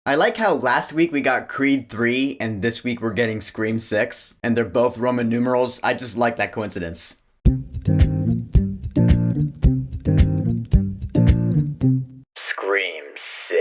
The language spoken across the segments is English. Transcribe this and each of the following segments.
I like how last week we got Creed 3 and this week we're getting Scream 6, and they're both Roman numerals. I just like that coincidence. Scream 6.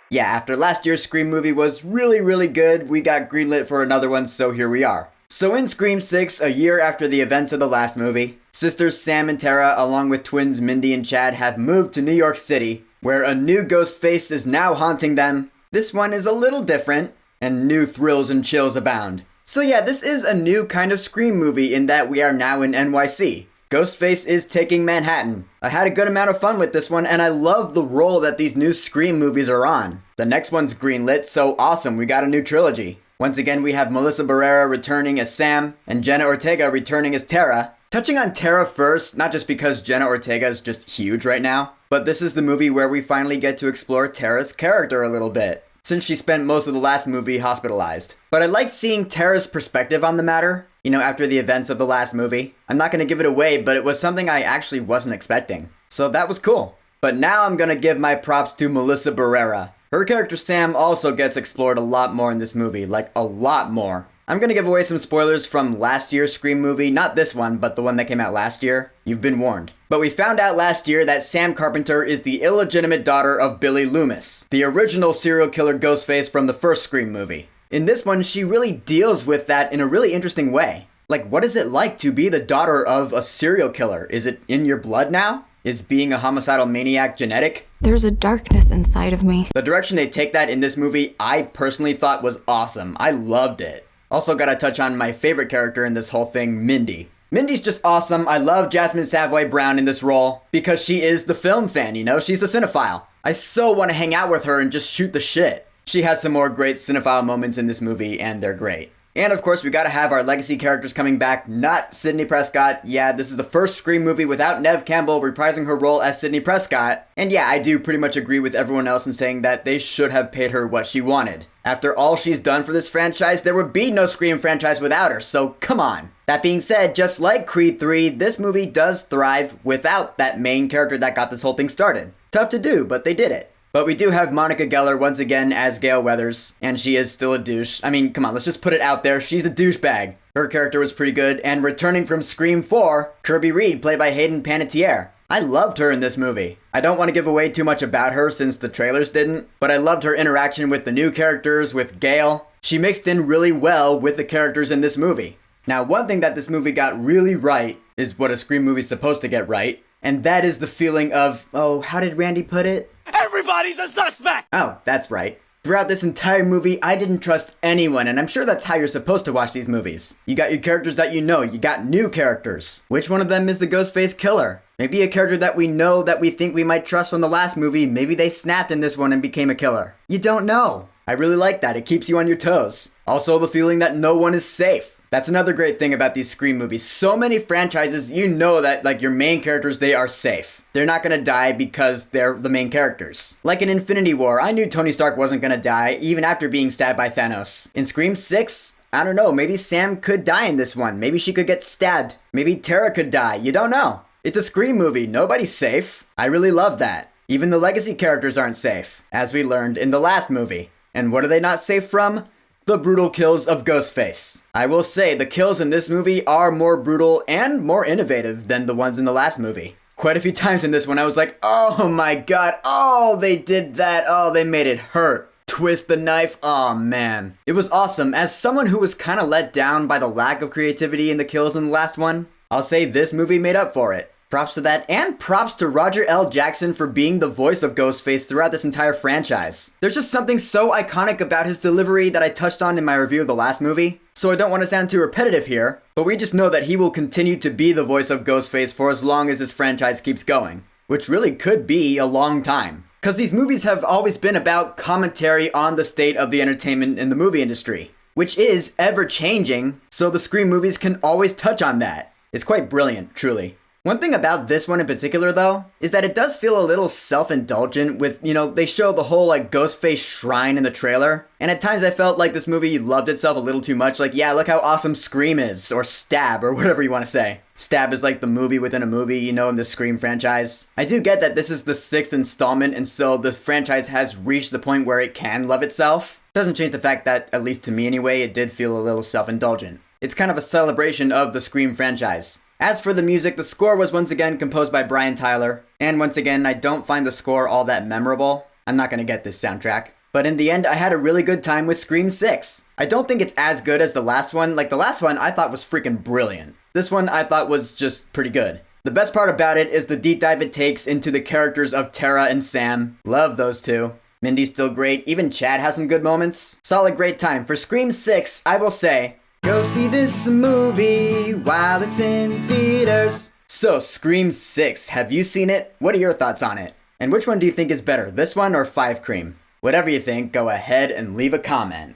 Yeah, after last year's Scream movie was really good, we got greenlit for another one, so here we are. So in Scream 6, a year after the events of the last movie, sisters Sam and Tara, along with twins Mindy and Chad, have moved to New York City, where a new Ghostface is now haunting them. This one is a little different, and new thrills and chills abound. So yeah, this is a new kind of Scream movie in that we are now in NYC. Ghostface is taking Manhattan. I had a good amount of fun with this one, and I love the role that these new Scream movies are on. The next one's greenlit, so awesome, we got a new trilogy. Once again, we have Melissa Barrera returning as Sam, and Jenna Ortega returning as Tara. Touching on Tara first, not just because Jenna Ortega is just huge right now, but this is the movie where we finally get to explore Tara's character a little bit, since she spent most of the last movie hospitalized. But I liked seeing Tara's perspective on the matter, after the events of the last movie. I'm not going to give it away, but it was something I actually wasn't expecting. So that was cool. But now I'm going to give my props to Melissa Barrera. Her character Sam also gets explored a lot more in this movie, like a lot more. I'm going to give away some spoilers from last year's Scream movie, not this one, but the one that came out last year. You've been warned. But we found out last year that Sam Carpenter is the illegitimate daughter of Billy Loomis, the original serial killer Ghostface from the first Scream movie. In this one, she really deals with that in a really interesting way. Like, what is it like to be the daughter of a serial killer? Is it in your blood now? Is being a homicidal maniac genetic? There's a darkness inside of me. The direction they take that in this movie, I personally thought was awesome. I loved it. Also gotta touch on my favorite character in this whole thing, Mindy. Mindy's just awesome. I love Jasmine Savoy Brown in this role because she is the film fan, she's a cinephile. I so want to hang out with her and just shoot the shit. She has some more great cinephile moments in this movie, and they're great. And of course, we gotta have our legacy characters coming back, not Sidney Prescott. Yeah, this is the first Scream movie without Neve Campbell reprising her role as Sidney Prescott. And yeah, I do pretty much agree with everyone else in saying that they should have paid her what she wanted. After all she's done for this franchise, there would be no Scream franchise without her, so come on. That being said, just like Creed 3, this movie does thrive without that main character that got this whole thing started. Tough to do, but they did it. But we do have Monica Geller once again as Gale Weathers, and she is still a douche. I mean, come on, let's just put it out there. She's a douchebag. Her character was pretty good, and returning from Scream 4, Kirby Reed, played by Hayden Panettiere. I loved her in this movie. I don't want to give away too much about her since the trailers didn't, but I loved her interaction with the new characters, with Gale. She mixed in really well with the characters in this movie. Now, one thing that this movie got really right is what a Scream movie's supposed to get right, and that is the feeling of, oh, how did Randy put it? Everybody's a suspect! Oh, that's right. Throughout this entire movie, I didn't trust anyone, and I'm sure that's how you're supposed to watch these movies. You got your characters that you know, you got new characters. Which one of them is the Ghostface killer? Maybe a character that we know that we think we might trust from the last movie, maybe they snapped in this one and became a killer. You don't know. I really like that, it keeps you on your toes. Also, the feeling that no one is safe. That's another great thing about these Scream movies. So many franchises, you know that, like, your main characters, they are safe. They're not gonna die because they're the main characters. Like in Infinity War, I knew Tony Stark wasn't gonna die, even after being stabbed by Thanos. In Scream 6, I don't know, maybe Sam could die in this one. Maybe she could get stabbed. Maybe Tara could die, you don't know. It's a Scream movie, nobody's safe. I really love that. Even the legacy characters aren't safe, as we learned in the last movie. And what are they not safe from? The brutal kills of Ghostface. I will say, the kills in this movie are more brutal and more innovative than the ones in the last movie. Quite a few times in this one I was like, oh my god, oh they did that, oh they made it hurt. Twist the knife, oh man. It was awesome. As someone who was kind of let down by the lack of creativity in the kills in the last one, I'll say this movie made up for it. Props to that, and props to Roger L. Jackson for being the voice of Ghostface throughout this entire franchise. There's just something so iconic about his delivery that I touched on in my review of the last movie, so I don't want to sound too repetitive here, but we just know that he will continue to be the voice of Ghostface for as long as this franchise keeps going, which really could be a long time. Because these movies have always been about commentary on the state of the entertainment in the movie industry, which is ever changing, so the Scream movies can always touch on that. It's quite brilliant, truly. One thing about this one in particular, though, is that it does feel a little self-indulgent with, they show the whole, Ghostface shrine in the trailer. And at times I felt like this movie loved itself a little too much. Like, yeah, look how awesome Scream is, or Stab, or whatever you want to say. Stab is like the movie within a movie, in the Scream franchise. I do get that this is the 6th installment, and so the franchise has reached the point where it can love itself. Doesn't change the fact that, at least to me anyway, it did feel a little self-indulgent. It's kind of a celebration of the Scream franchise. As for the music, the score was once again composed by Brian Tyler, and once again, I don't find the score all that memorable. I'm not gonna get this soundtrack. But in the end, I had a really good time with Scream 6. I don't think it's as good as the last one. Like, the last one I thought was freaking brilliant. This one I thought was just pretty good. The best part about it is the deep dive it takes into the characters of Tara and Sam. Love those two. Mindy's still great, even Chad has some good moments. Solid great time. For Scream 6, I will say, go see this movie while it's in theaters. So, Scream 6, have you seen it? What are your thoughts on it? And which one do you think is better, this one or 5 Cream? Whatever you think, go ahead and leave a comment.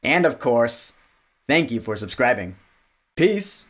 And of course, thank you for subscribing. Peace.